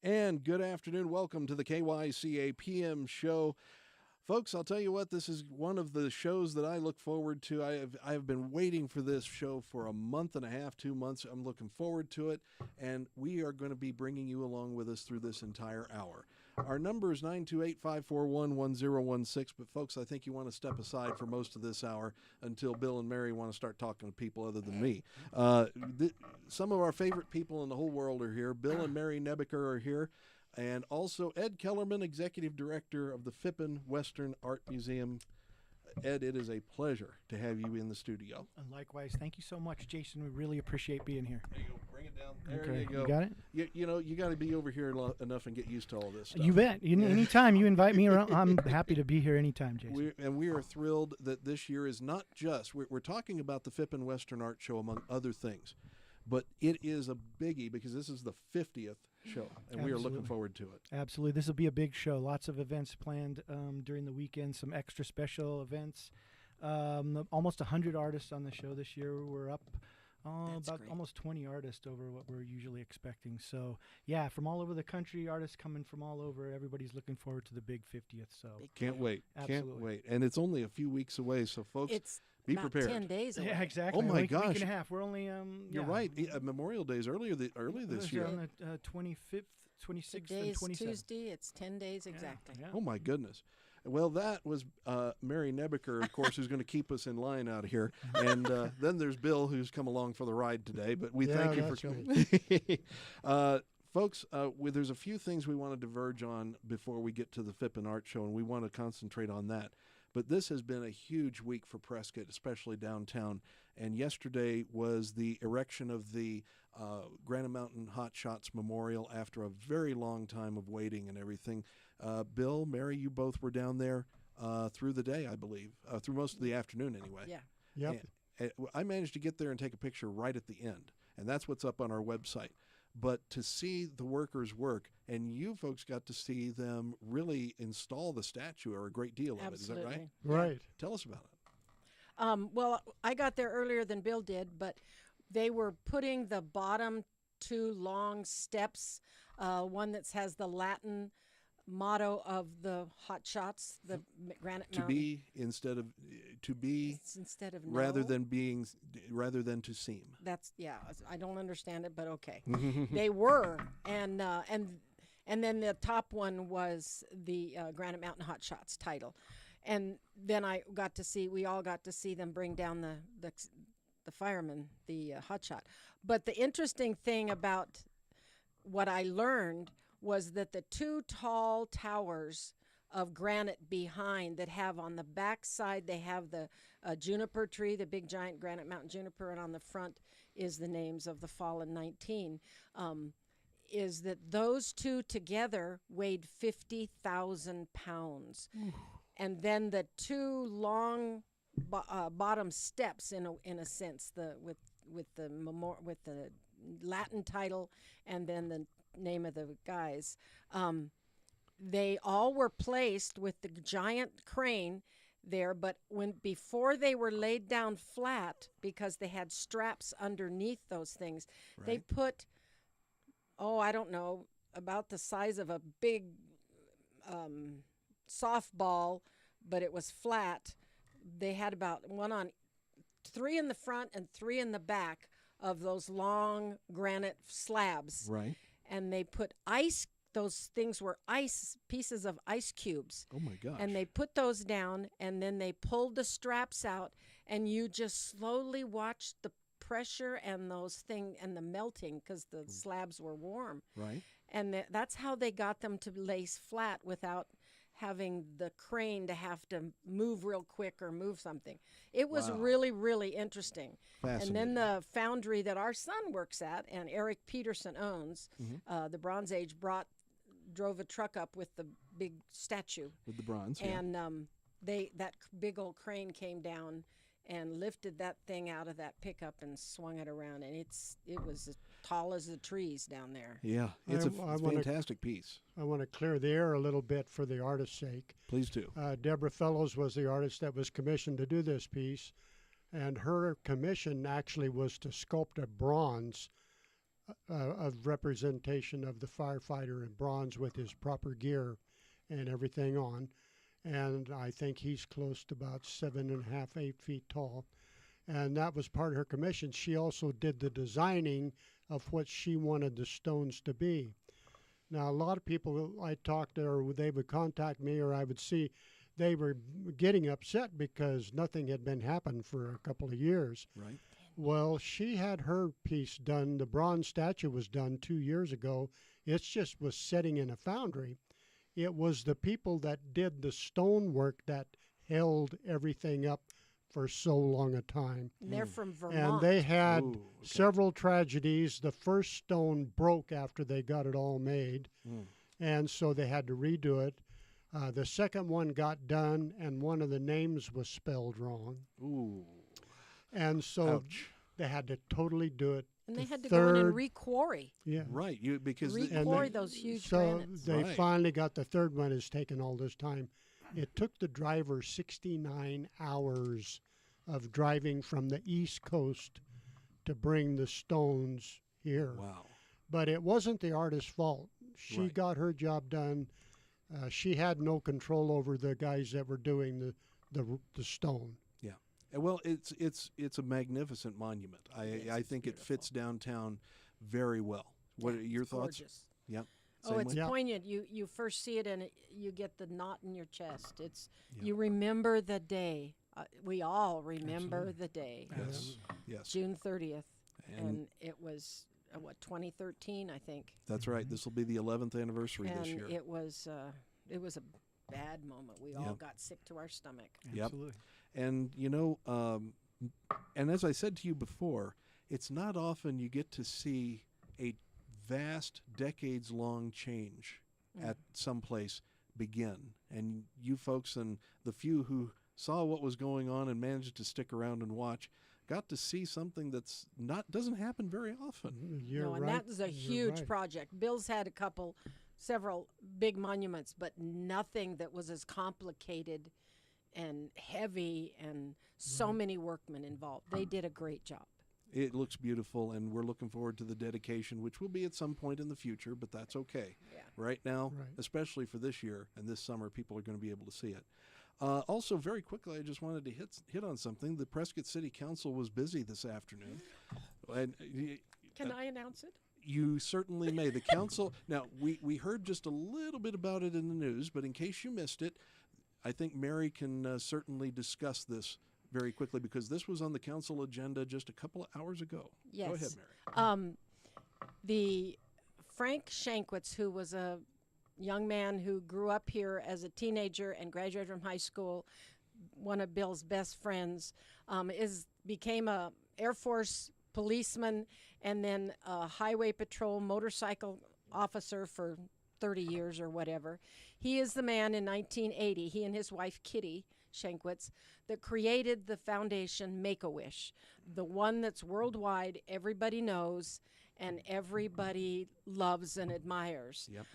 And good afternoon. Welcome to the KYCA PM show. Folks, I'll tell you what, this is one of the shows that I look forward to. I have been waiting for this show for a month and a half, 2 months. I'm looking forward to it, and we are going to be bringing you along with us through this entire hour. Our number is 928-541-1016, but folks, I think you want to step aside for most of this hour until Bill and Mary want to start talking to people other than me. Some of our favorite people in the whole world are here. Bill and Mary Nebeker are here. And also Edd Kellerman, Executive Director of the Phippen Western Art Museum. Ed, it is a pleasure to have you in the studio. And likewise, thank you so much, Jason. We really appreciate being here. There you go. Bring it down. There Okay. you go. You got it? You know, you got to be over here enough and get used to all this stuff. You bet. Anytime you invite me around, I'm happy to be here anytime, Jason. We are thrilled that this year is not just, we're talking about the Phippen Western Art Show, among other things, but it is a biggie because this is the 50th show, and we are looking forward to it. Absolutely. This will be a big show. Lots of events planned during the weekend, some extra special events. Almost 100 artists on the show this year. We're up about almost 20 artists over what we're usually expecting. So, yeah, from all over the country, artists coming from all over. Everybody's looking forward to the big 50th. So Can't wait. Absolutely. Can't wait. And it's only a few weeks away, so folks, be about prepared. 10 days away. yeah, exactly. Oh, my week gosh. and a half. We're only You're right. Memorial Day is early this year. On the 25th, 26th, and Today's 27th. Tuesday. It's 10 days exactly. Yeah. Oh, my goodness. Well, that was Mary Nebeker, of course, who's going to keep us in line out here. And then there's Bill, who's come along for the ride today. But we thank you for coming. Folks, there's a few things we want to diverge on before we get to the Phippen Art Show, and we want to concentrate on that. But this has been a huge week for Prescott, especially downtown. And yesterday was the erection of the Granite Mountain Hot Shots Memorial after a very long time of waiting and everything. Bill, Mary, you both were down there through the day, I believe, through most of the afternoon anyway. Yeah. Yep. And I managed to get there and take a picture right at the end, and that's what's up on our website. But to see the workers work, and you folks got to see them really install the statue, or a great deal of Absolutely. it. Is that right? Right. Tell us about it. Well, I got there earlier than Bill did, but they were putting the bottom two long steps, one that has the Latin motto of the Hot Shots, the Granite To Mountain. be instead of It's instead of rather no. than to seem. That's I don't understand it, but okay. They were, and then the top one was the Granite Mountain Hot Shots title, and then we all got to see them bring down the fireman, the hot shot. But the interesting thing about what I learned was that the two tall towers of granite behind that have on the back side, they have the juniper tree, the big giant Granite Mountain juniper, and on the front is the names of the fallen 19, is that those two together weighed 50,000 pounds. And then the two long bottom steps, in a sense, with the Latin title and then the name of the guys, they all were placed with the giant crane there, but before they were laid down flat, because they had straps underneath those things, they put, I don't know, about the size of a big softball, but it was flat. They had about three in the front and three in the back of those long granite slabs. Right. And they put those things were pieces of ice cubes. Oh my gosh. And they put those down, and then they pulled the straps out, and you just slowly watched the pressure and and the melting, because the slabs were warm. Right. And that's how they got them to lay flat without having the crane to have to move real quick or move something. It was really, really interesting. And then the foundry that our son works at and Eric Peterson owns, the Bronze Age, drove a truck up with the big statue. With the bronze, and that big old crane came down and lifted that thing out of that pickup and swung it around, and it was as tall as the trees down there. Yeah, it's a fantastic piece. I want to clear the air a little bit for the artist's sake. Please do. Deborah Fellows was the artist that was commissioned to do this piece, and her commission actually was to sculpt a bronze of representation of the firefighter in bronze with his proper gear and everything on. And I think he's close to about 7.5, 8 feet tall. And that was part of her commission. She also did the designing of what she wanted the stones to be. Now, a lot of people I talked to, or they would contact me, or I would see, they were getting upset because nothing had been happened for a couple of years. Right. Well, she had her piece done. The bronze statue was done 2 years ago. It just was setting in a foundry. It was the people that did the stonework that held everything up for so long a time. And they're from Vermont. And they had Ooh, okay. several tragedies. The first stone broke after they got it all made, and so they had to redo it. The second one got done, and one of the names was spelled wrong. Ooh. And so Ouch. they had to totally do it. And The they had to go in and third- re-quarry. Yeah. Right. Because Re-quarry those huge So granites. they Right. finally got the third one. Has taken all this time. It took the driver 69 hours of driving from the East Coast to bring the stones here. wow. But it wasn't the artist's fault. She Right. got her job done. She had no control over the guys that were doing the stone. Well, it's a magnificent monument. I think it fits downtown very well. What are your It's thoughts? gorgeous. Yep. Oh, Same it's way? Yeah. poignant. You first see it and you get the knot in your chest. It's Yeah. you remember the day. We all remember the day, Yes. Yes. June 30th, And and it was 2013, I think, that's right. This will be the 11th anniversary and this year. it was a bad moment. We all Yep. got sick to our stomach. Yep. Absolutely. And and as I said to you before, it's not often you get to see a vast, decades-long change at some place begin. And you folks and the few who saw what was going on and managed to stick around and watch got to see something that's doesn't happen very often. You're No, and right. that was a You're huge right. project. Bill's had several big monuments, but nothing that was as complicated and heavy and so many workmen involved. They did a great job. It looks beautiful, and we're looking forward to the dedication, which will be at some point in the future, but that's okay. Yeah. Right now, Right. especially for this year and this summer, people are going to be able to see it. Also, very quickly, I just wanted to hit on something. The Prescott City Council was busy this afternoon. And Can I announce it? you certainly may. The council, now, we heard just a little bit about it in the news, but in case you missed it, I think Mary can certainly discuss this very quickly because this was on the council agenda just a couple of hours ago. Yes. Go ahead, Mary. The Frank Shankwitz, who was a young man who grew up here as a teenager and graduated from high school, one of Bill's best friends, became a Air Force policeman and then a highway patrol motorcycle officer for 30 years or whatever. He is the man in 1980, he and his wife Kitty Shankwitz, that created the foundation Make-A-Wish, the one that's worldwide, everybody knows, and everybody loves and admires. Yep.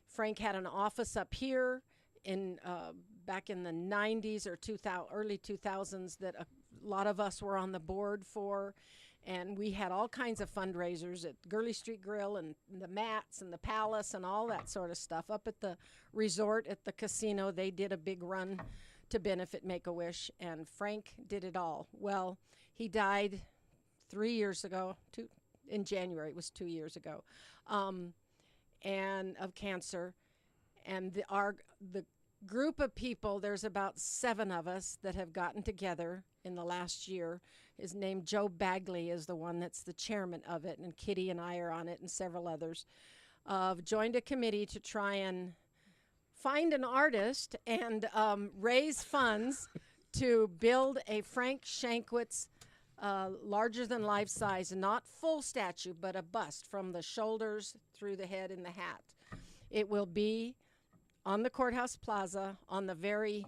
Frank had an office up here in back in the 90s or early 2000s that a lot of us were on the board for. And we had all kinds of fundraisers at Gurley Street Grill and the Mats and the Palace and all that sort of stuff. Up at the resort at the casino, they did a big run to benefit Make-A-Wish, and Frank did it all. Well, he died 3 years ago, in January, it was 2 years ago, and of cancer. And the group of people, there's about 7 of us that have gotten together in the last year. His name, Joe Bagley, is the one that's the chairman of it, and Kitty and I are on it, and several others. Joined a committee to try and find an artist and raise funds to build a Frank Shankwitz larger than life size, not full statue, but a bust from the shoulders through the head and the hat. It will be on the Courthouse Plaza on the very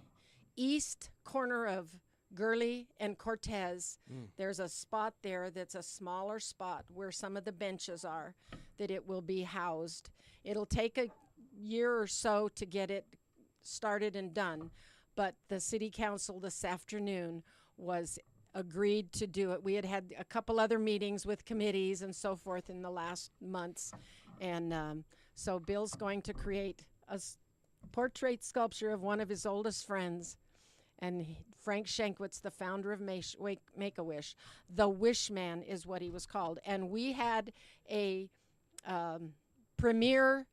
east corner of Gurley and Cortez. There's a spot there that's a smaller spot where some of the benches are, that it will be housed. It'll take a year or so to get it started and done, but the city council this afternoon was agreed to do it. We had had a couple other meetings with committees and so forth in the last months. And so Bill's going to create a portrait sculpture of one of his oldest friends. And Frank Shankwitz, the founder of Make-A-Wish, the Wish Man is what he was called. And we had a premiere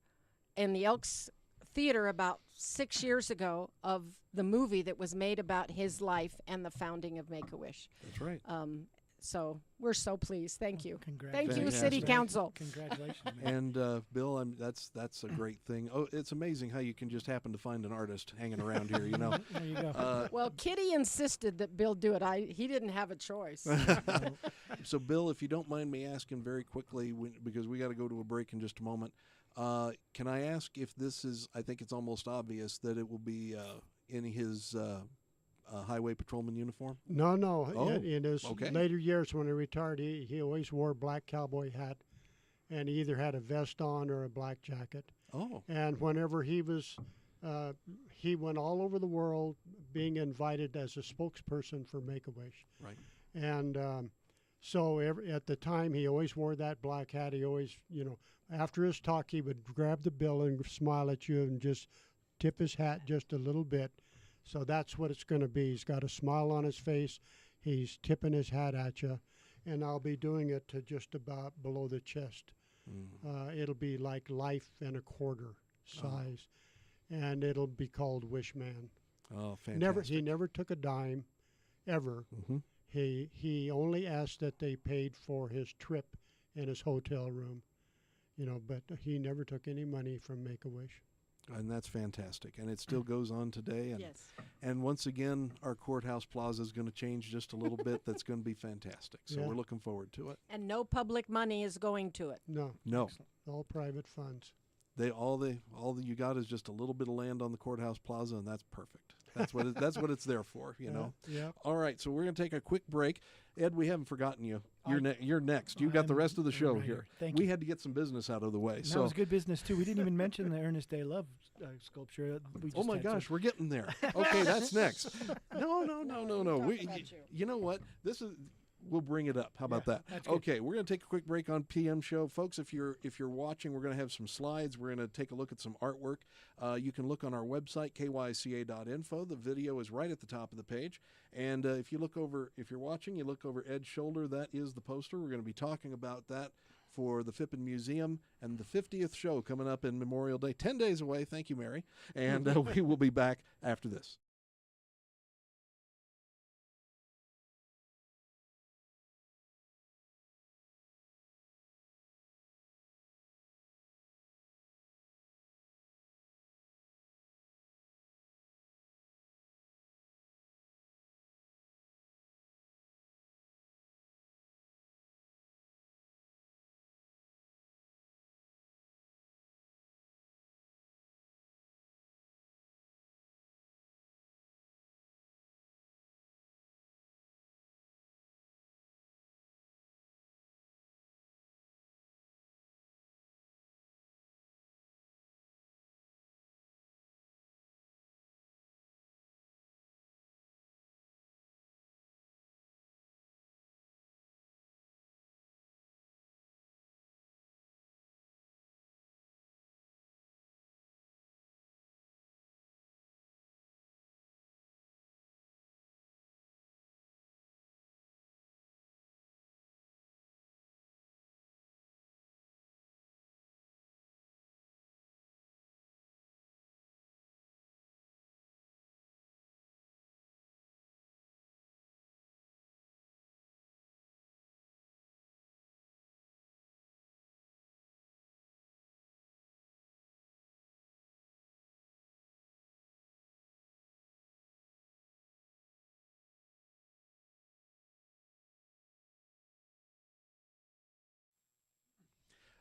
in the Elks Theater about 6 years ago of the movie that was made about his life and the founding of Make-A-Wish. That's right. So we're so pleased. Thank you. Congratulations. Thank you, City Council. Congratulations, man. And Bill, that's a great thing. Oh, it's amazing how you can just happen to find an artist hanging around here. You know. There you go. Well, Kitty insisted that Bill do it. He didn't have a choice. So, Bill, if you don't mind me asking very quickly, because we got to go to a break in just a moment, can I ask if this is? I think it's almost obvious that it will be in his. Highway patrolman uniform? No. Oh, in his later years when he retired, he always wore a black cowboy hat, and he either had a vest on or a black jacket. Oh. And whenever he went all over the world being invited as a spokesperson for Make-A-Wish. Right. And so at the time, he always wore that black hat. He always, after his talk, he would grab the bill and smile at you and just tip his hat just a little bit. So that's what it's going to be. He's got a smile on his face. He's tipping his hat at you. And I'll be doing it to just about below the chest. It'll be like life and a quarter size. And it'll be called Wish Man. Oh, fantastic. He never took a dime, ever. Mm-hmm. He only asked that they paid for his trip and his hotel room. But he never took any money from Make-A-Wish. And that's fantastic. And it still goes on today. And, Yes. And once again, our courthouse plaza is going to change just a little bit. That's going to be fantastic. So we're looking forward to it. And no public money is going to it. No. All private funds. All you got is just a little bit of land on the courthouse plaza, and that's perfect. That's what it's there for, you know. Yeah. All right, so we're going to take a quick break. Ed, we haven't forgotten you. You're next. You've got the rest of the show right here. Thank we you. had to get some business out of the way. That was good business too. We didn't even mention the Ernest A. Love sculpture. We Oh just my had gosh, to- we're getting there. Okay, that's next. No. about You know what? We'll bring it up. How about that? that's good. Okay, we're going to take a quick break on PM Show. Folks, if you're watching, we're going to have some slides. We're going to take a look at some artwork. You can look on our website, kyca.info. The video is right at the top of the page. And if you're watching, you look over Ed's shoulder. That is the poster. We're going to be talking about that for the Phippen Museum and the 50th show coming up in Memorial Day. 10 days away. Thank you, Mary. And we will be back after this.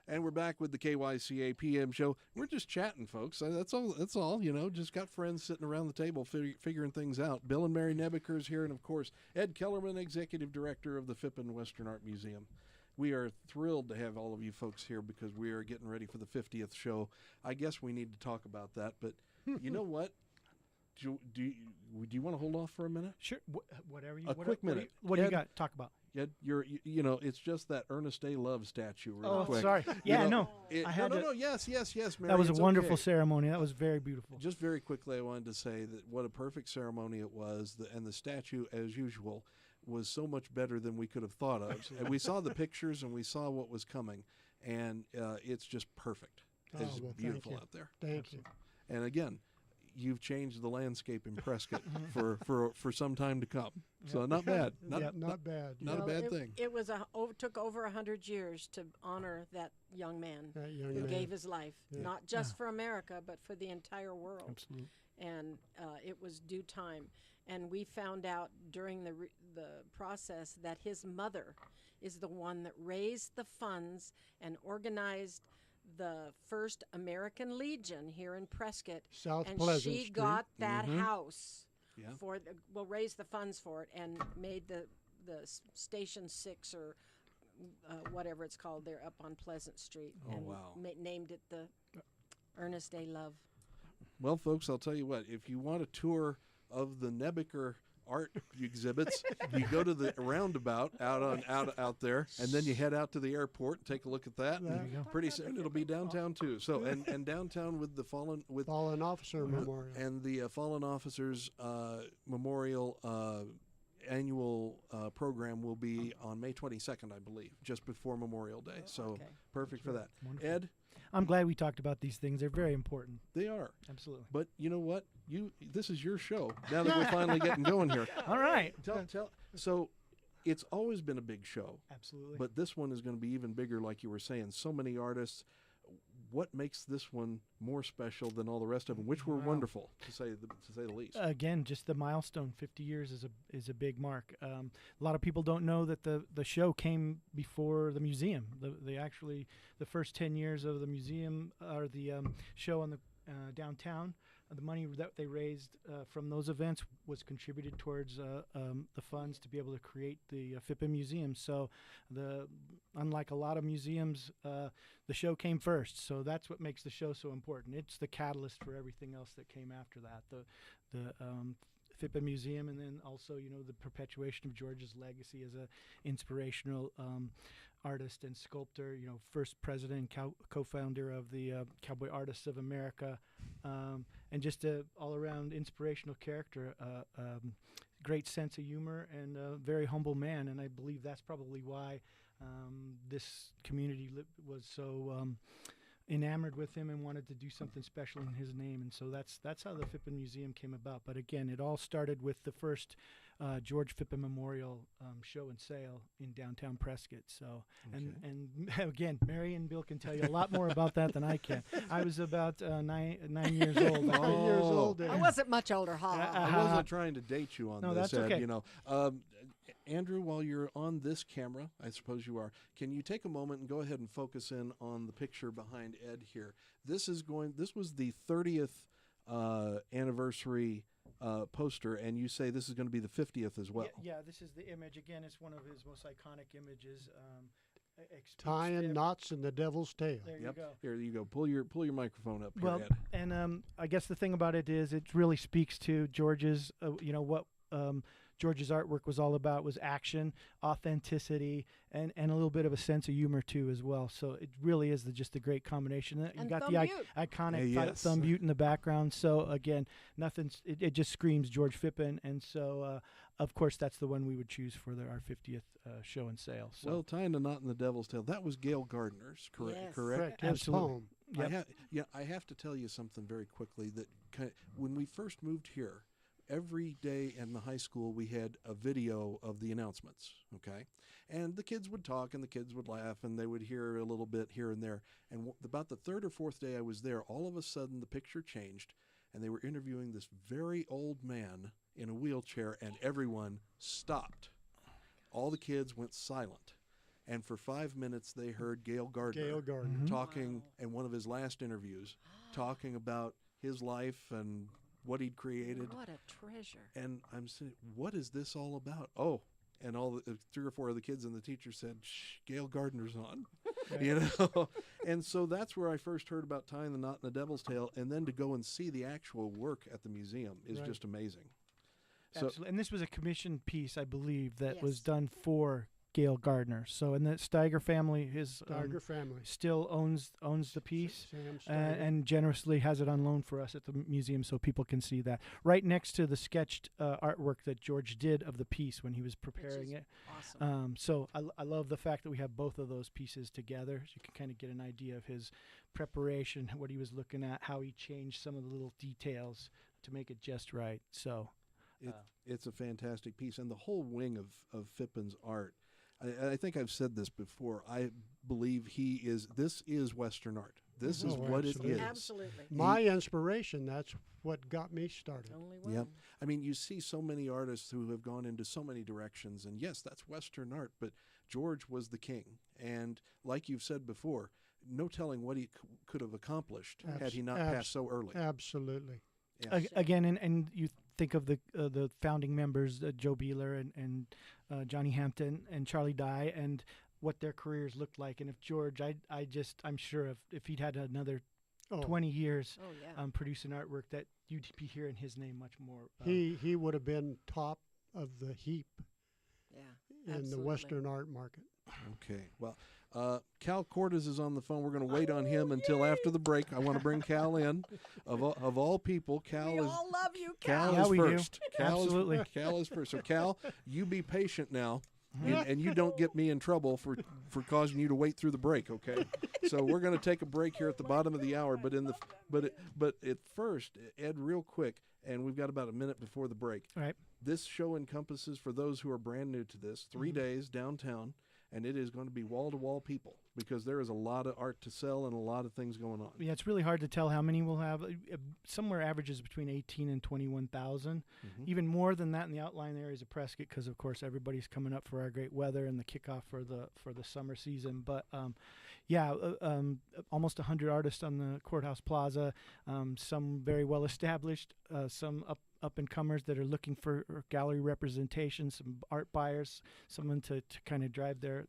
And we're back with the KYCA PM show. We're just chatting, folks. That's all. Just got friends sitting around the table figuring things out. Bill and Mary Nebeker is here, and of course, Edd Kellerman, Executive Director of the Phippen Western Art Museum. We are thrilled to have all of you folks here because we are getting ready for the 50th show. I guess we need to talk about that, but you know what? do you want to hold off for a minute? Sure. Whatever you. A quick minute. What do you Ed, got? Talk about. Ed, it's just that Ernest A. Love statue. Real Oh, quick. sorry. Yeah, no. I had no. Yes, Mary. That was a it's wonderful okay. ceremony. That was very beautiful. Just very quickly, I wanted to say that what a perfect ceremony it was, and the statue, as usual, was so much better than we could have thought of. And we saw the pictures and we saw what was coming, and it's just perfect. It's beautiful out there. Thank you. And again, you've changed the landscape in Prescott for some time to come. So not bad. Not bad. Not a bad thing. It was took over 100 years to honor that young man who gave his life, not just for America, but for the entire world. Absolutely. And it was due time. And we found out during the process that his mother is the one that raised the funds and organized the first American Legion here in Prescott. South and Pleasant she Street. got that house Yeah. raised the funds for it and made the Station 6 or whatever it's called there up on Pleasant Street. Oh, and wow. Named it the Ernest A. Love. Well, folks, I'll tell you what. If you want a tour of the Nebeker art exhibits, you go to the roundabout out there, and then you head out to the airport and take a look at that. And pretty soon it'll be downtown too. So and downtown with the fallen officer memorial and the fallen officers memorial annual program will be on May 22nd, I believe, just before Memorial Day. So perfect for that. Wonderful. Ed, I'm glad we talked about these things. They're very important. they are. Absolutely. But you know what? This is your show. Now that we're finally getting going here. All right. So it's always been a big show. Absolutely. But this one is going to be even bigger, like you were saying. So many artists. What makes this one more special than all the rest of them, which were wonderful, to say the least? Again, just the milestone. 50 years is a big mark. A lot of people don't know that the show came before the museum. The first 10 years of the museum or the show on the downtown. The money that they raised from those events was contributed towards the funds to be able to create the Phippen Museum. So, unlike a lot of museums, the show came first. So that's what makes the show so important. It's the catalyst for everything else that came after that. The Phippen Museum, and then also the perpetuation of George's legacy as an inspirational artist and sculptor. First president and co-founder of the Cowboy Artists of America. And just a all-around inspirational character, great sense of humor, and a very humble man. And I believe that's probably why this community was so enamored with him and wanted to do something special in his name. And so that's how the Phippen Museum came about. But again, it all started with the first George Phippen Memorial show and sale in downtown Prescott. So, and again, Mary and Bill can tell you a lot more about that than I can. I was about 9 years old. 9 years old. I wasn't much older, I wasn't trying to date you on no, this, that's Ed. okay. Andrew, while you're on this camera, I suppose you are, can you take a moment and go ahead and focus in on the picture behind Ed here? This was the 30th anniversary poster, and you say this is going to be the 50th as well. Yeah, this is the image. Again, it's one of his most iconic images. Tying knots in the devil's tail. There you go. Here you go. Pull your microphone up here, Well, Ed. and I guess the thing about it is it really speaks to George's, what George's artwork was all about was action, authenticity, and a little bit of a sense of humor too as well. So it really is just a great combination. And you got Thumb the Butte. iconic Thumb Butte in the background. So again, it just screams George Phippen, and so of course that's the one we would choose for our 50th show and sale. So. Well, tying a knot in the devil's tail. That was Gail Gardner's, correct? Yes. Correct. His Absolutely. poem. Yep. I have to tell you something very quickly. That when we first moved here, every day in the high school we had a video of the announcements, okay? And the kids would talk and the kids would laugh and they would hear a little bit here and there. And about the third or fourth day I was there, all of a sudden the picture changed and they were interviewing this very old man in a wheelchair and everyone stopped. All the kids went silent. And for 5 minutes they heard Gail Gardner talking in one of his last interviews, talking about his life and what he'd created. What a treasure. And I'm saying, what is this all about? Oh, and all the 3 or 4 of the kids and the teacher said, "Shh, Gail Gardner's on," Right. you know. And so that's where I first heard about Tying the Knot in the Devil's Tail, and then to go and see the actual work at the museum is Right. just amazing. So, Absolutely. And this was a commissioned piece, I believe, that was Yes. done for Gail Gardner. So, and the Steiger family, his Steiger family. still owns the piece. Sam Steiger. And generously has it on loan for us at the museum so people can see that. Right next to the sketched artwork that George did of the piece when he was preparing it. Awesome. So I love the fact that we have both of those pieces together. So you can kind of get an idea of his preparation, what he was looking at, how he changed some of the little details to make it just right. So it's a fantastic piece, and the whole wing of Phippen's art. I think I've said this before. I believe this is Western art. This is Oh, what absolutely. it is. Absolutely. My inspiration, that's what got me started. Only one. Yep. I mean, you see so many artists who have gone into so many directions, and yes, that's Western art, but George was the king. And like you've said before, no telling what he could have accomplished had he not passed so early. Absolutely. Yes. again, and you think of the founding members, Joe Beeler and Johnny Hampton and Charlie Dye, and what their careers looked like. And if George, I'm sure if he'd had another 20 years Oh yeah. producing artwork, that you'd be hearing his name much more. He would have been top of the heap Yeah. in the Absolutely. Western art market. Okay. Well, Cal Cordes is on the phone. We're going to wait on him until after the break. I want to bring Cal in. Of all people, Cal We is all love you, Cal Cal. Yeah, is we do. first. Cal Absolutely. Cal is first. So Cal, you be patient now. And you don't get me in trouble for causing you to wait through the break, okay? So we're going to take a break here at the bottom of the hour, but at first, Ed, real quick, and we've got about a minute before the break. All right. This show encompasses, for those who are brand new to this, 3 days downtown, and it is going to be wall-to-wall people because there is a lot of art to sell and a lot of things going on. Yeah, it's really hard to tell how many we'll have. Somewhere averages between 18 and 21,000. Even more than that in the outlying areas of Prescott, because of course everybody's coming up for our great weather and the kickoff for the summer season. But almost 100 artists on the Courthouse Plaza. Some very well established. Some up and comers that are looking for gallery representation. Some art buyers, someone to kind of drive their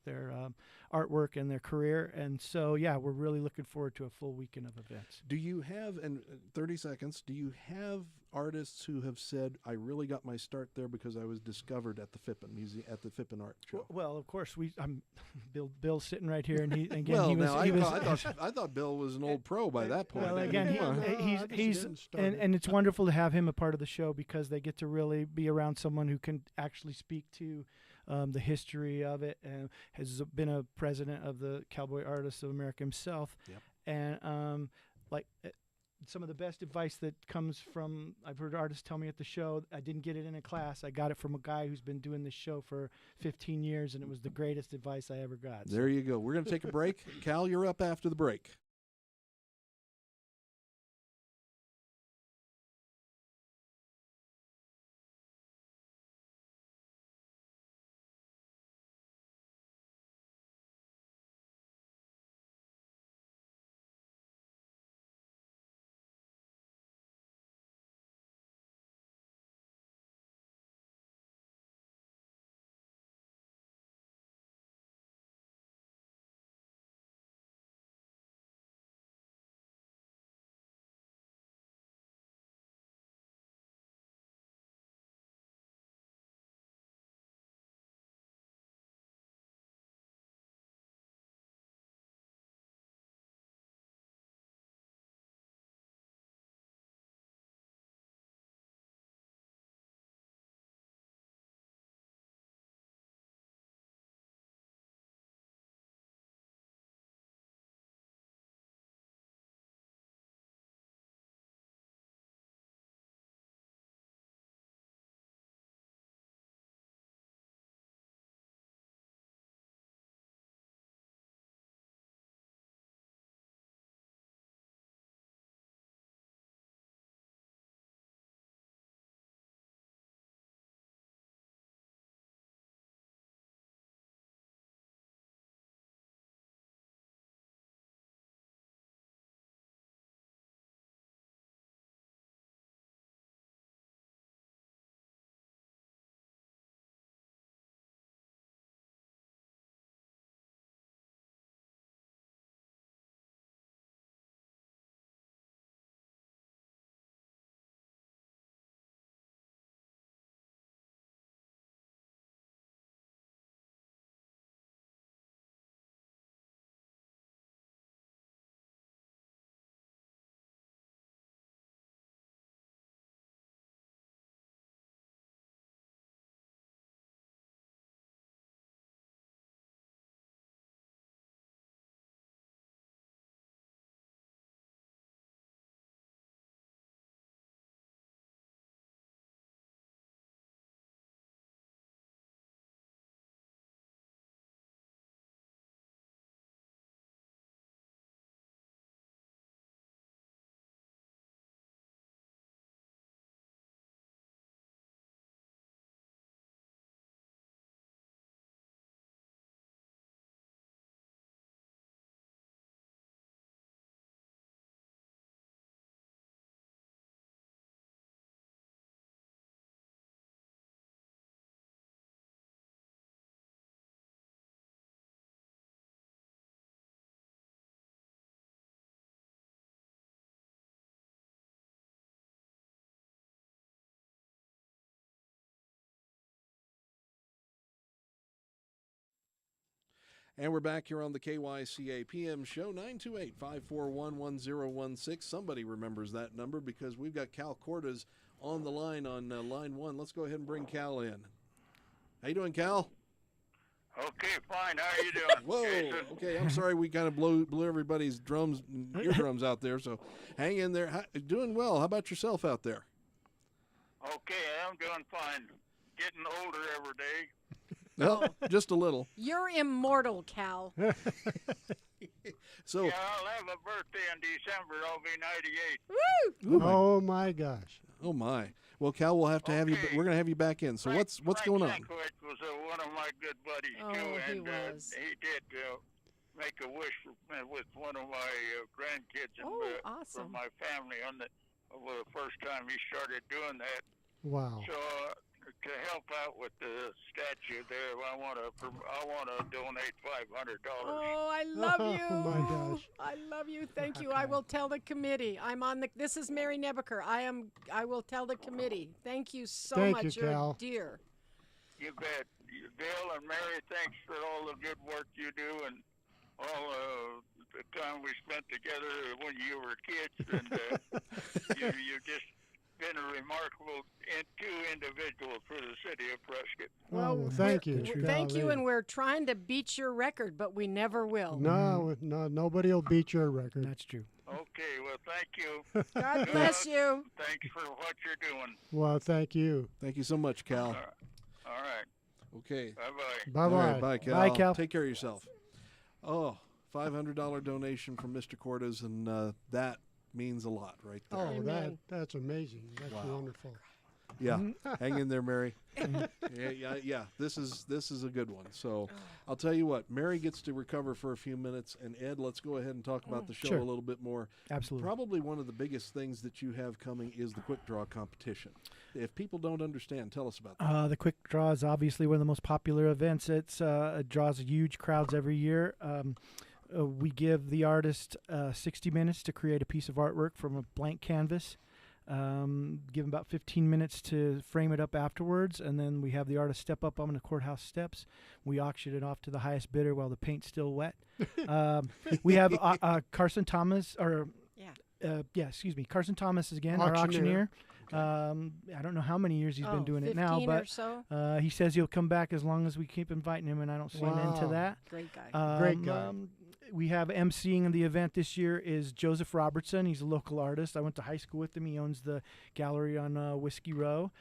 artwork and their career. And so we're really looking forward to a full weekend of events. Do you have, and 30 seconds, do you have artists who have said, I really got my start there because I was discovered at the Phippen Museum, at the Phippen Art Show? Well, of course, I'm Bill's sitting right here, and again, well, he was. now, he was I thought Bill was an old pro by that point. well, I mean, again, come on. he's and it's wonderful to have him a part of the show because they get to really be around someone who can actually speak to the history of it, and has been a president of the Cowboy Artists of America himself. Yep. And some of the best advice that comes from, I've heard artists tell me at the show, I didn't get it in a class. I got it from a guy who's been doing this show for 15 years, and it was the greatest advice I ever got. There you go. We're going to take a break. Cal, you're up after the break. And we're back here on the KYCA PM show, 928-541-1016. Somebody remembers that number because we've got Cal Cordes on the line on line 1. Let's go ahead and bring Cal in. How you doing, Cal? Okay, fine. How are you doing? Whoa. Jason? Okay, I'm sorry we kind of blew everybody's eardrums out there, so hang in there. Doing well. How about yourself out there? Okay, I'm doing fine. Getting older every day. Well, just a little. You're immortal, Cal. So Yeah, I'll have a birthday in December. I'll be 98. Woo! Oh my gosh. Oh my. Well, Cal, we'll have to have you. Okay. We're going to have you back in. So what's Frank going on? Sankovic was one of my good buddies Oh, too, he and was. he did make a wish with one of my grandkids and Oh, for awesome. my family on the first time he started doing that. Wow. So to help out with the statue there, I want to donate $500. Oh, I love you. Oh, my gosh. I love you. Thank you. I will tell the committee. This is Mary Nebeker. I will tell the committee. Thank you so Thank much. you, You're Cal. a dear. You bet. Bill and Mary, thanks for all the good work you do and all the time we spent together when you were kids. And you just been a remarkable two individuals for the city of Prescott. Well, thank you. Thank you, Golly. and we're trying to beat your record, but we never will. No, nobody will beat your record. That's true. Okay, well, thank you. God bless you. Thanks for what you're doing. Well, thank you. Thank you so much, Cal. All right. Okay. Bye-bye. Bye All bye. right, bye, Cal. Bye, Cal. Take care of yourself. Oh, $500 donation from Mr. Cordes, and that means a lot right there. Oh, Amen. that's amazing. That's Wow. wonderful. Yeah, hang in there, Mary. Yeah. This is a good one. So I'll tell you what, Mary gets to recover for a few minutes, and Ed, let's go ahead and talk about the show Sure. a little bit more. Absolutely. Probably one of the biggest things that you have coming is the quick draw competition. If people don't understand, tell us about that. The quick draw is obviously one of the most popular events. It draws huge crowds every year. We give the artist 60 minutes to create a piece of artwork from a blank canvas. Give them about 15 minutes to frame it up afterwards, and then we have the artist step up on the courthouse steps. We auction it off to the highest bidder while the paint's still wet. We have Carson Thomas, Carson Thomas is again, our auctioneer. I don't know how many years he's been doing it now, 15 or but so. he says he'll come back as long as we keep inviting him, and I don't see an end to Wow. that. Great guy. Great guy. We have emceeing the event this year is Joseph Robertson. He's a local artist. I went to high school with him. He owns the gallery on Whiskey Row.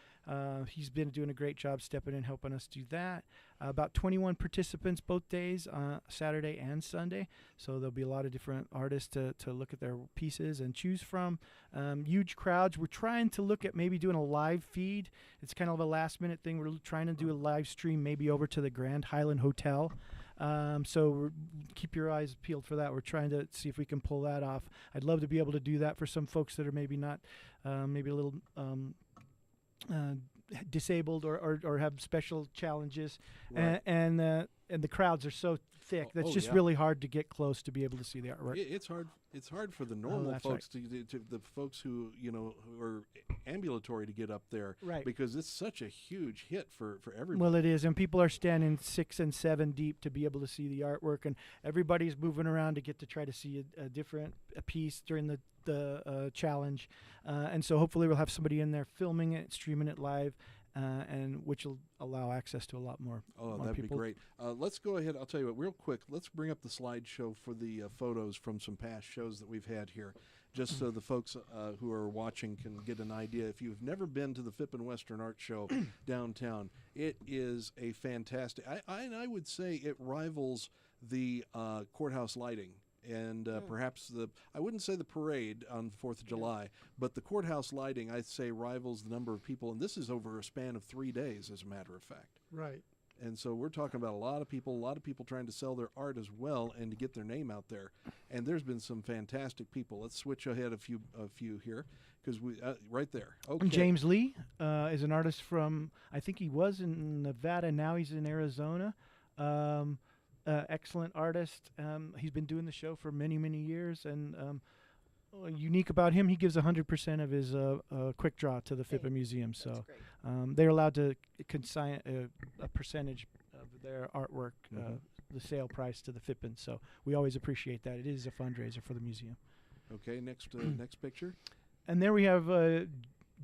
He's been doing a great job stepping in, helping us do that. About 21 participants both days, Saturday and Sunday. So there'll be a lot of different artists to look at their pieces and choose from. Huge crowds. We're trying to look at maybe doing a live feed. It's kind of a last minute thing. We're trying to do a live stream maybe over to the Grand Highland Hotel. So keep your eyes peeled for that. We're trying to see if we can pull that off. I'd love to be able to do that for some folks that are maybe not, maybe a little disabled or have special challenges. Right. And the crowds are so thick that's just yeah. really hard to get close to be able to see the artwork. It's hard. It's hard for the normal that's folks to the folks who who are ambulatory to get up there, Right. Because it's such a huge hit for everybody. Well, it is, and people are standing 6 and 7 deep to be able to see the artwork, and everybody's moving around to get to try to see a different piece during the challenge, and so hopefully we'll have somebody in there filming it, streaming it live, and which will allow access to a lot more. Oh, more that'd people. be great. Let's go ahead. I'll tell you what, real quick. Let's bring up the slideshow for the photos from some past shows that we've had here, just so the folks who are watching can get an idea. If you've never been to the Phippen Western Art Show downtown, it is a fantastic. I would say it rivals the courthouse lighting. And perhaps I wouldn't say the parade on the 4th of July, but the courthouse lighting, I'd say, rivals the number of people. And this is over a span of 3 days, as a matter of fact. Right. And so we're talking about a lot of people trying to sell their art as well and to get their name out there. And there's been some fantastic people. Let's switch ahead a few here because we right there. Okay. James Lee is an artist from, I think he was in Nevada, now he's in Arizona. Excellent artist. He's been doing the show for many, many years, and unique about him, he gives 100% of his quick draw to the Phippen Museum. So they're allowed to consign a percentage of their artwork the sale price to the Phippen. So we always appreciate that. It is a fundraiser for the museum. Okay, next picture. And there we have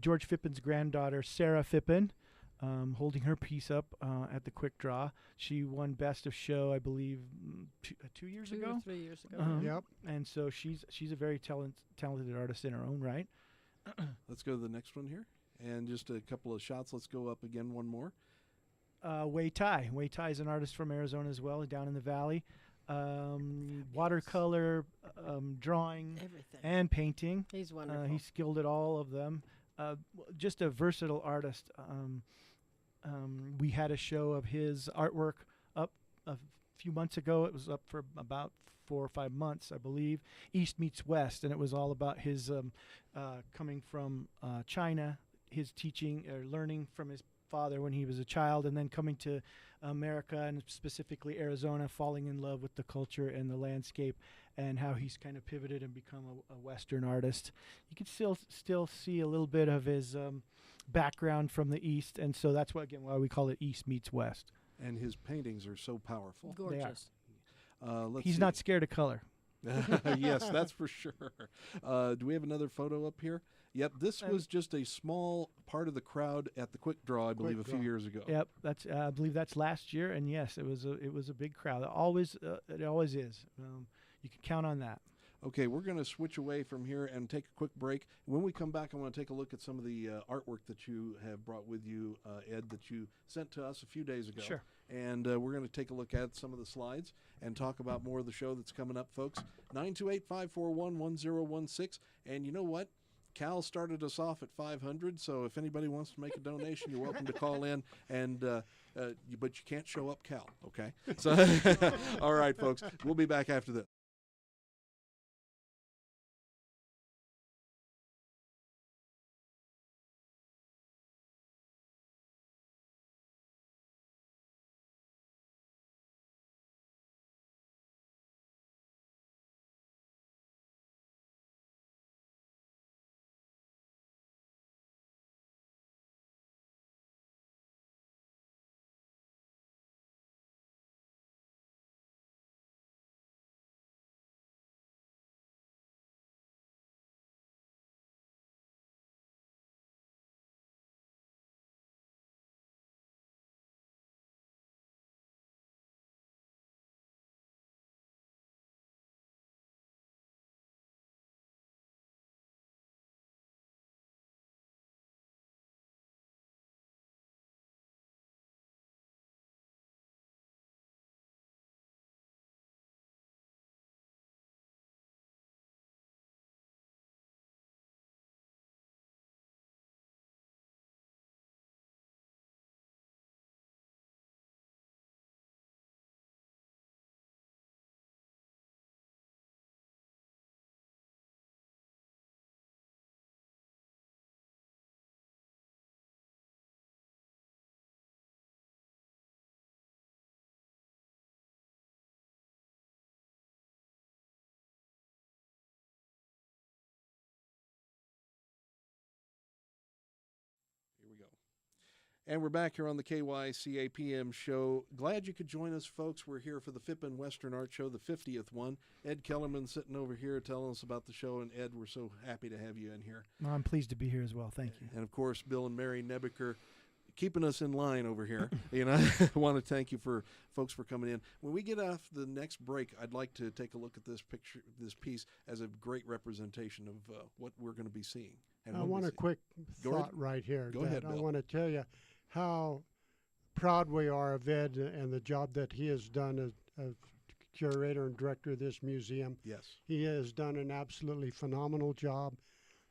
George Phippen's granddaughter, Sarah Phippen, holding her piece up at the quick draw. She won Best of Show, I believe, 2 years ago? 3 years ago. Yep. And so she's a very talented artist in her own right. Let's go to the next one here. And just a couple of shots. Let's go up again one more. Wei Tai. Wei Tai is an artist from Arizona as well, down in the valley. Watercolor, drawing, Everything. and painting. He's wonderful. He's skilled at all of them. Just a versatile artist. We had a show of his artwork up a few months ago. It was up for about 4 or 5 months, I believe. East Meets West, and it was all about his coming from China, his teaching or learning from his father when he was a child, and then coming to America and specifically Arizona, falling in love with the culture and the landscape, and how he's kind of pivoted and become a Western artist. You can still see a little bit of his background from the East, and so that's why we call it East Meets West. And his paintings are so powerful. Gorgeous. He's not scared of color. Yes, that's for sure. Do we have another photo up here? Yep, this was just a small part of the crowd at the quick draw, I believe, a few years ago. Yep, that's I believe that's last year, and yes, it was a big crowd. It always is. You can count on that. Okay, we're going to switch away from here and take a quick break. When we come back, I want to take a look at some of the artwork that you have brought with you, Ed, that you sent to us a few days ago. Sure. And we're going to take a look at some of the slides and talk about more of the show that's coming up, folks. 928-541-1016. And you know what? Cal started us off at 500, so if anybody wants to make a donation, you're welcome to call in, and but you can't show up Cal, okay? So, all right, folks, we'll be back after this. Here we go. And we're back here on the KYCA PM show. Glad you could join us, folks. We're here for the Phippen Western Art Show, the 50th one. Edd Kellerman sitting over here telling us about the show. And, Ed, we're so happy to have you in here. Well, I'm pleased to be here as well. Thank you. And, of course, Bill and Mary Nebeker keeping us in line over here. You know, I want to thank you for folks for coming in. When we get off the next break, I'd like to take a look at this piece as a great representation of what we're going to be seeing. And I want a quick thought right here. Go ahead, Bill. I want to tell you how proud we are of Ed and the job that he has done as curator and director of this museum. Yes. He has done an absolutely phenomenal job.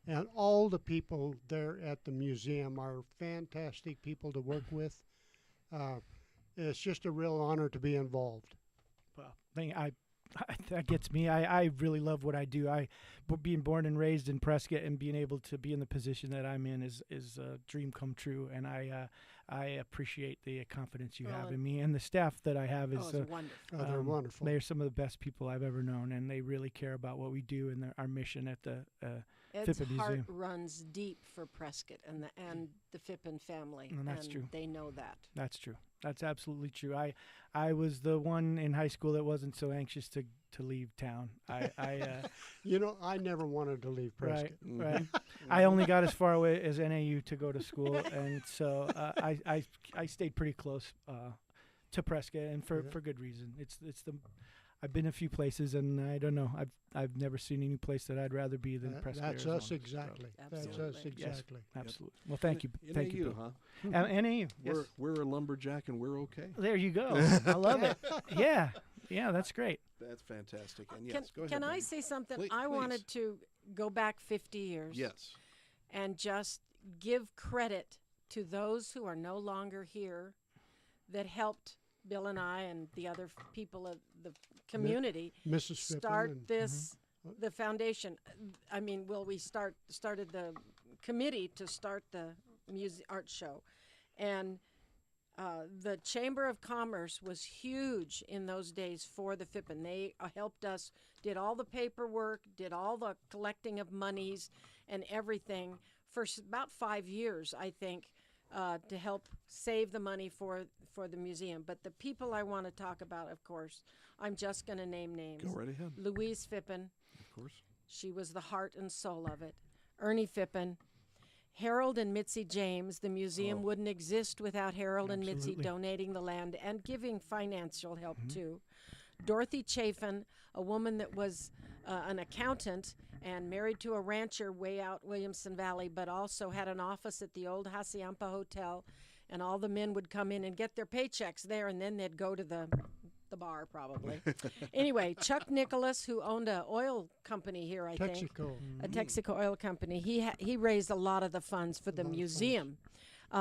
And all the people there at the museum are fantastic people to work with. It's just a real honor to be involved. Well, that gets me. I really love what I do. Being born and raised in Prescott and being able to be in the position that I'm in is a dream come true. And I appreciate the confidence you have in me, and the staff that I have is wonderful. They're wonderful. They're some of the best people I've ever known, and they really care about what we do and our mission at the Ed's Phippen heart Museum. runs deep for Prescott and the Phippen family. And that's true. They know that. That's true. That's absolutely true. I was the one in high school that wasn't so anxious to leave town. I never wanted to leave Prescott. Right. I only got as far away as NAU to go to school, and so I stayed pretty close to Prescott, and for good reason. It's the I've been a few places, and I don't know. I've never seen any place that I'd rather be than Prescott, That's Arizona. us exactly. So. That's us exactly. Yes, absolutely. Well, thank you. Thank you, huh? Bill. NAU. Yes. We're a lumberjack and we're okay. There you go. I love it. Yeah, that's great. That's fantastic. And yes, go ahead. Can I Becky. say something? Please. I wanted to go back 50 years. Yes. And just give credit to those who are no longer here that helped Bill and I and the other people of the community Mrs. start Phippen this, the foundation. I mean, we started the committee to start the art show. And the Chamber of Commerce was huge in those days for the Phippen. They helped us, did all the paperwork, did all the collecting of monies and everything for about 5 years, I think, to help save the money for the museum. But the people I want to talk about, of course, I'm just going to name names. Go right ahead. Louise Phippen. Of course. She was the heart and soul of it. Ernie Phippen. Harold and Mitzi James. The museum wouldn't exist without Harold and Mitzi donating the land and giving financial help too. Dorothy Chafin, a woman that was an accountant and married to a rancher way out Williamson Valley, but also had an office at the old Hacienda Hotel, and all the men would come in and get their paychecks there, and then they'd go to the bar probably. Anyway, Chuck Nicholas, who owned a oil company here, I think. A Texaco oil company. He raised a lot of the funds for the museum.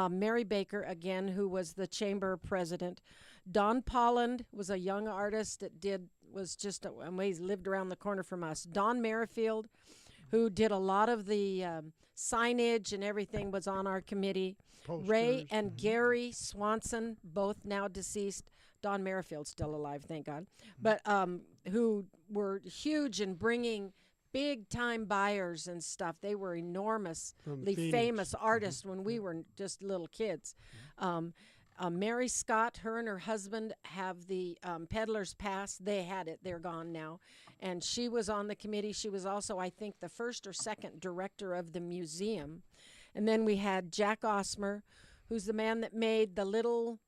Mary Baker, again, who was the chamber president. Don Polland was a young artist that he lived around the corner from us. Don Merrifield, who did a lot of the signage and everything, was on our committee. Posters. Ray and Gary Swanson, both now deceased. Don Merrifield's still alive, thank God. But who were huge in bringing big-time buyers and stuff. They were enormously famous artists when we were just little kids. Mary Scott, her and her husband have the Peddler's Pass. They had it. They're gone now. And she was on the committee. She was also, I think, the first or second director of the museum. And then we had Jack Osmer, who's the man that made the little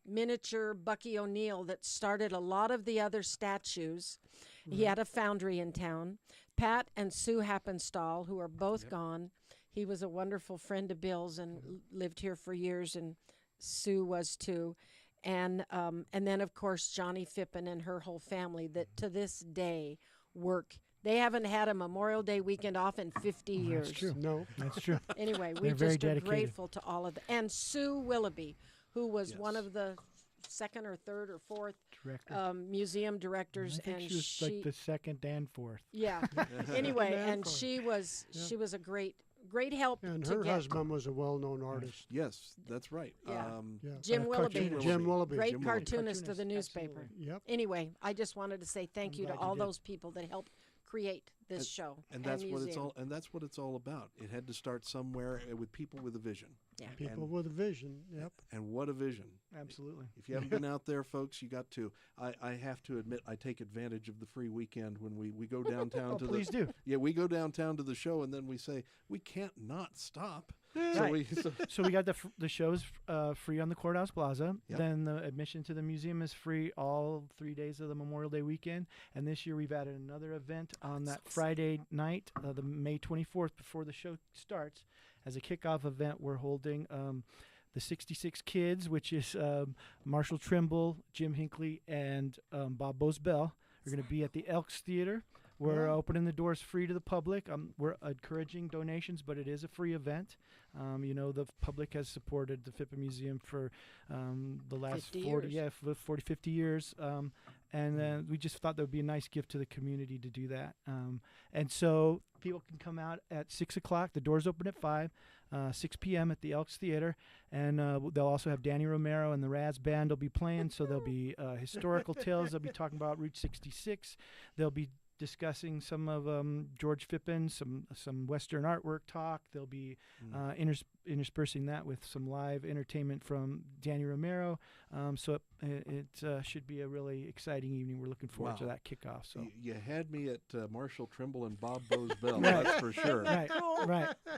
miniature Bucky O'Neill that started a lot of the other statues. He had a foundry in town. Pat and Sue Happenstall, who are both gone. He was a wonderful friend of Bill's and lived here for years, and Sue was too. And then, of course, Johnny Phippen and her whole family that to this day work. They haven't had a Memorial Day weekend off in 50 years. That's true. No, that's true. Anyway, we just are grateful to all of them. And Sue Willoughby, who was one of the second or third or fourth museum directors. I think she was like the second and fourth. Yeah. Anyway, and she was a great help. And her husband was a well-known artist. Yes, that's right. Yeah. Jim Willoughby. Great cartoonist of the newspaper. Yep. Anyway, I just wanted to say thank you to all those people that helped create this show and that's what it's all. And that's what it's all about. It had to start somewhere with people with a vision. Yeah. People with a vision. Yep. And what a vision! Absolutely. If you haven't been out there, folks, you got to. I have to admit, I take advantage of the free weekend when we go downtown to please do. Yeah, we go downtown to the show, and then we say we can't not stop. Right. So we got the shows free on the Courthouse Plaza. Yep. Then the admission to the museum is free all 3 days of the Memorial Day weekend. And this year we've added another event on that Friday night, the May 24th, before the show starts. As a kickoff event, we're holding the 66 Kids, which is Marshall Trimble, Jim Hinckley, and Bob Bosbell are going to be at the Elks Theater. We're opening the doors free to the public. We're encouraging donations, but it is a free event. The public has supported the Phippen Museum for the last 50 years. And we just thought that would be a nice gift to the community to do that. And so people can come out at 6 o'clock. The doors open at 5, 6 p.m. at the Elks Theater. And they'll also have Danny Romero and the Raz Band will be playing. So there'll be historical tales. They'll be talking about Route 66. They'll be discussing some of George Phippen, some Western artwork talk. They'll be interspersing that with some live entertainment from Danny Romero. So it should be a really exciting evening. We're looking forward to that kickoff. So you had me at Marshall Trimble and Bob Bo's Bell. That's for sure. Right.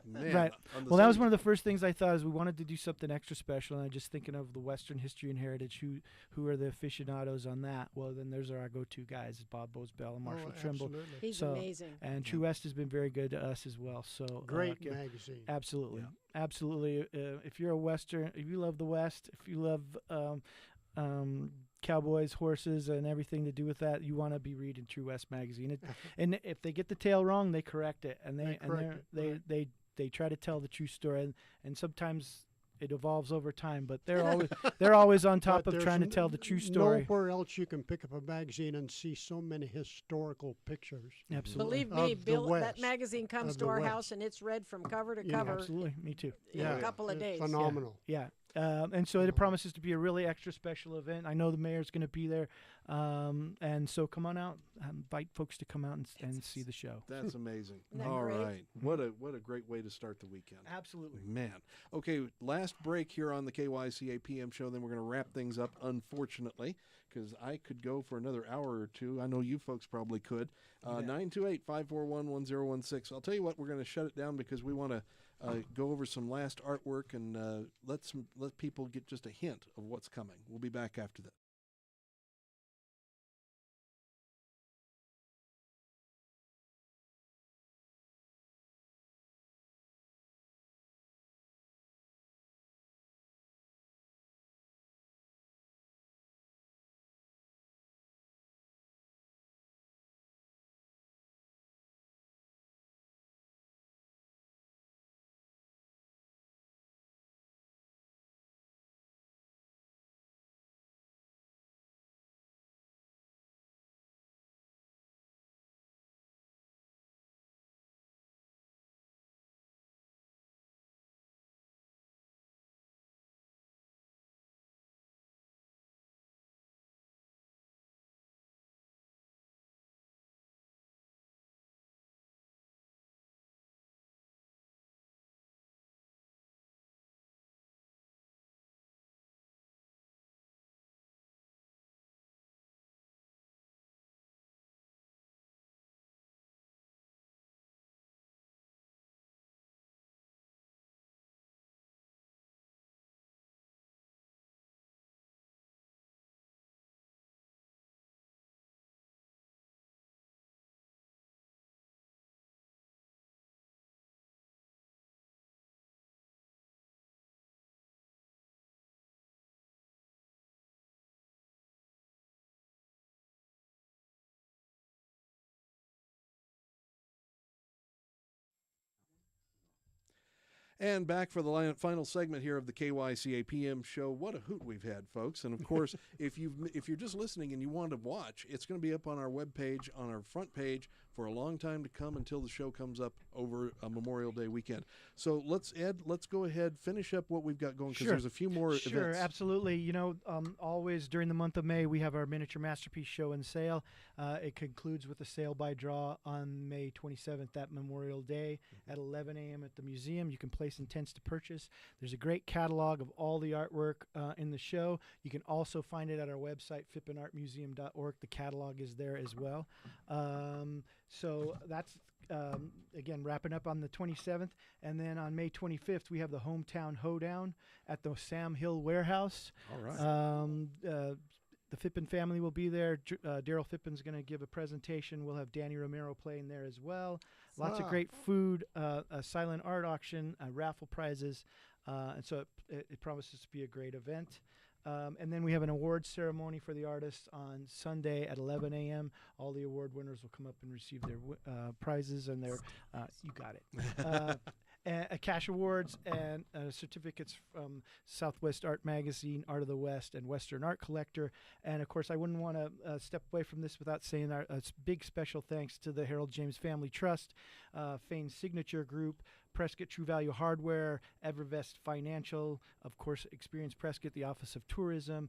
Man, Right. Well, that was one of the first things I thought is we wanted to do something extra special, and I just thinking of the Western history and heritage. Who are the aficionados on that? Well, then there's our go-to guys, Bob Bo's Bell and Marshall Trimble. Absolutely. He's amazing. And True West has been very good to us as well. So Great magazine. Absolutely, absolutely. If you're a Western, if you love the West, if you love cowboys, horses, and everything to do with that, you want to be reading True West magazine. And if they get the tale wrong, they correct it, and they try to tell the true story, and sometimes it evolves over time, but they're always on top of trying to tell the true story. Nowhere else you can pick up a magazine and see so many historical pictures. Absolutely. Believe me, Bill, that magazine comes to our house and it's read from cover to cover. Absolutely, me too. In a couple of days. Phenomenal. Yeah. And so it promises to be a really extra special event. I know the mayor's going to be there, and so come on out, invite folks to come out and see the show. That's amazing. All right, what a great way to start the weekend. Absolutely, man. Okay, last break here on the KYCA PM show. Then we're going to wrap things up. Unfortunately, because I could go for another hour or two. I know you folks probably could. 928-541-1016. I'll tell you what, we're going to shut it down because we want to go over some last artwork and let people get just a hint of what's coming. We'll be back after that. And back for the final segment here of the KYCA PM show. What a hoot we've had, folks. And, of course, if you're just listening and you want to watch, it's going to be up on our webpage, on our front page, for a long time to come until the show comes up over a Memorial Day weekend. So let's go ahead, finish up what we've got going, because there's a few more events. Sure, absolutely. You know, always during the month of May, we have our Miniature Masterpiece Show and Sale. It concludes with a sale by draw on May 27th, that Memorial Day, at 11 a.m. at the museum. You can place intents to purchase. There's a great catalog of all the artwork in the show. You can also find it at our website, phippenartmuseum.org. The catalog is there as well. So that's, again, wrapping up on the 27th. And then on May 25th, we have the Hometown Hoedown at the Sam Hill Warehouse. All right. The Phippen family will be there. Daryl Phippen's going to give a presentation. We'll have Danny Romero playing there as well. Lots of great food, a silent art auction, raffle prizes. And so it promises to be a great event. And then we have an awards ceremony for the artists on Sunday at 11 a.m. All the award winners will come up and receive their prizes and their, you got it, cash awards and certificates from Southwest Art Magazine, Art of the West, and Western Art Collector. And, of course, I wouldn't want to step away from this without saying a big special thanks to the Harold James Family Trust, Fane's Signature Group, Prescott True Value Hardware, Evervest Financial, of course, Experience Prescott, the Office of Tourism,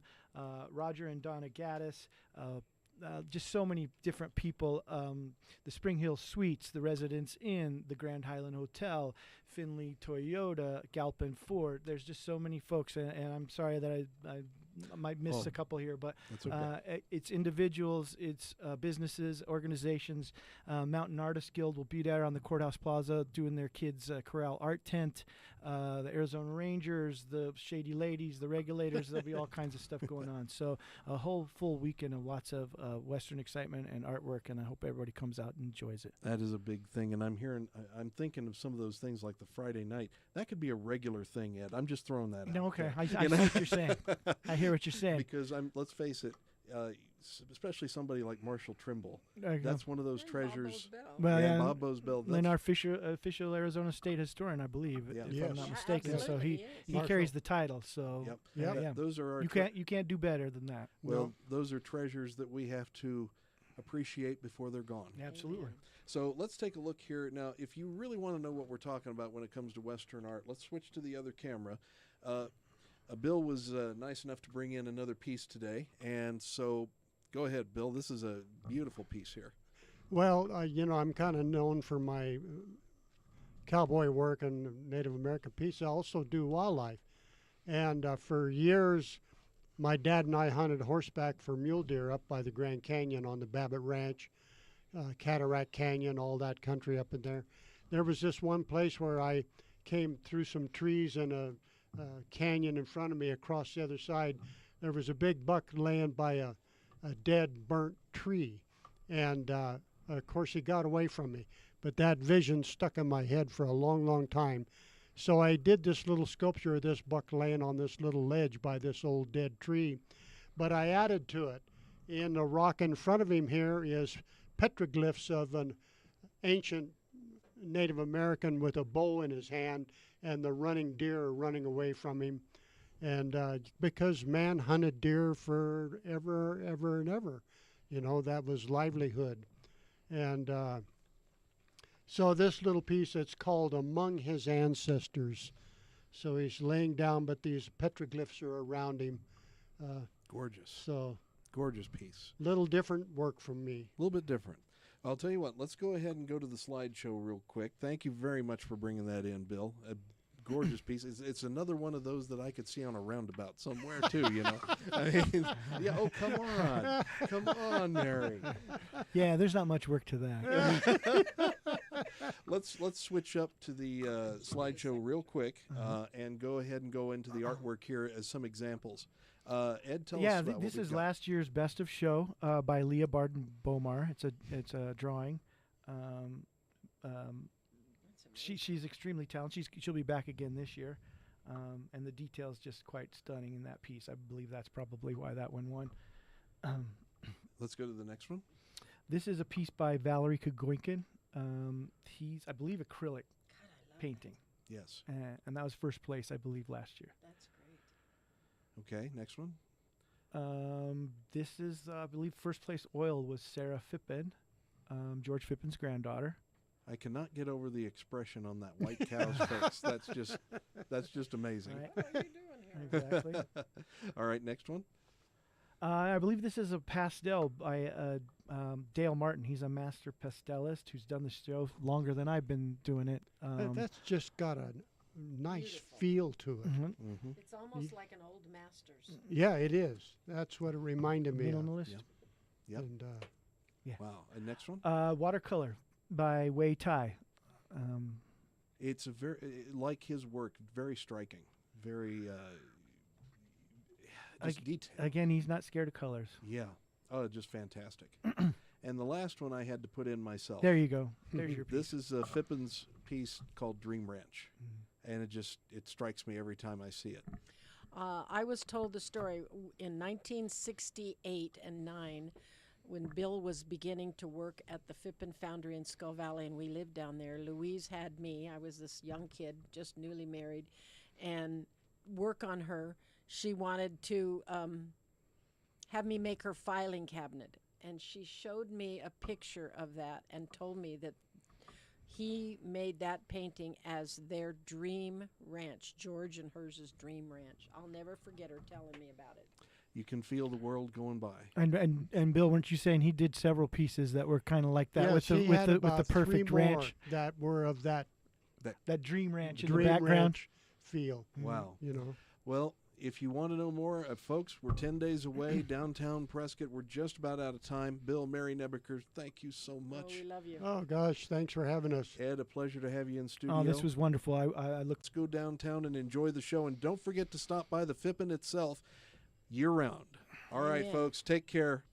Roger and Donna Gaddis, just so many different people. The Spring Hill Suites, the Residence Inn, the Grand Highland Hotel, Finley Toyota, Galpin Ford. There's just so many folks, and I'm sorry that I might miss a couple here, but okay. It's individuals, it's businesses, organizations. Mountain Artist Guild will be there on the Courthouse Plaza doing their kids' corral art tent. The Arizona Rangers, the Shady Ladies, the Regulators. There'll be all kinds of stuff going on. So a whole full weekend of lots of Western excitement and artwork, and I hope everybody comes out and enjoys it. That is a big thing, and I'm thinking of some of those things like the Friday night. That could be a regular thing, Ed. I'm just throwing that out. No, okay. There. I see what you're saying. I hear what you're saying. Because let's face it, especially somebody like Marshall Trimble. There you go. That's one of those treasures. Well, yeah, Bob Bosbell. And our official Arizona State historian, I believe, if I'm not mistaken. So he carries the title. So yeah. Those are our you can't do better than that. Well, those are treasures that we have to appreciate before they're gone. Absolutely. So let's take a look here. Now, if you really want to know what we're talking about when it comes to Western art, let's switch to the other camera. Bill was nice enough to bring in another piece today, and so go ahead, Bill. This is a beautiful piece here. Well, I'm kind of known for my cowboy work and Native American piece. I also do wildlife, and for years, my dad and I hunted horseback for mule deer up by the Grand Canyon on the Babbitt Ranch, Cataract Canyon, all that country up in there. There was this one place where I came through some trees and a canyon in front of me. Across the other side, there was a big buck laying by a dead, burnt tree. And, of course, he got away from me. But that vision stuck in my head for a long, long time. So I did this little sculpture of this buck laying on this little ledge by this old dead tree. But I added to it. In the rock in front of him here is petroglyphs of an ancient Native American with a bow in his hand and the running deer running away from him. And because man hunted deer forever, ever, and ever, that was livelihood. And so this little piece, it's called Among His Ancestors. So he's laying down, but these petroglyphs are around him. Gorgeous. So gorgeous piece. Little different work from me. A little bit different. I'll tell you what, let's go ahead and go to the slideshow real quick. Thank you very much for bringing that in, Bill. A gorgeous piece. It's another one of those that I could see on a roundabout somewhere, too, I mean, come on. Come on, Mary. Yeah, there's not much work to that. Let's switch up to the slideshow real quick and go ahead and go into the artwork here as some examples. Ed, tell us about this what is got. Last year's Best of Show by Leah Barden-Bomar. It's a drawing. She's extremely talented. She'll be back again this year, and the detail's just quite stunning in that piece. I believe that's probably why that one won. Let's go to the next one. This is a piece by Valerie Kogoinkin. He's, I believe, acrylic painting. Yes. And that was first place, I believe, last year. That's great. Okay, next one. This is, I believe, first place oil was Sarah Phippen, George Phippen's granddaughter. I cannot get over the expression on that white cow's face. That's just amazing. Right. What are you doing here? Exactly. All right, next one. I believe this is a pastel by Dale Martin. He's a master pastelist who's done the show longer than I've been doing it. That's just got a nice Beautiful. feel to it. Mm-hmm. It's almost like an old Masters. Yeah, it is. That's what it reminded me of. Minimalist. Yep. And, Wow. And next one. Watercolor by Wei Tai. It's a very like his work, very striking, very just detailed. Again, he's not scared of colors. Yeah. Oh, just fantastic. And the last one I had to put in myself. There you go. There's your piece. This is Phippen's piece called Dream Ranch, and it strikes me every time I see it. I was told the story in 1968 and 9 when Bill was beginning to work at the Phippen Foundry in Skull Valley, and we lived down there. Louise had me. I was this young kid, just newly married, and work on her. She wanted to have me make her filing cabinet, and she showed me a picture of that and told me that he made that painting as their dream ranch, George and hers' dream ranch. I'll never forget her telling me about it. you can feel the world going by. And Bill, weren't you saying he did several pieces that were kind of like that Yes, with he had the about perfect 3 more ranch, that were of that that dream ranch in dream the background? ranch feel. Wow. You know. Well, if you want to know more, folks, we're 10 days away, downtown Prescott. We're just about out of time. Bill, Mary Nebeker, thank you so much. Oh, we love you. Oh gosh, thanks for having us. Ed, a pleasure to have you in studio. Oh, this was wonderful. I look. Let's go downtown and enjoy the show. And don't forget to stop by the Phippen itself year-round. All right, Yeah. folks, take care.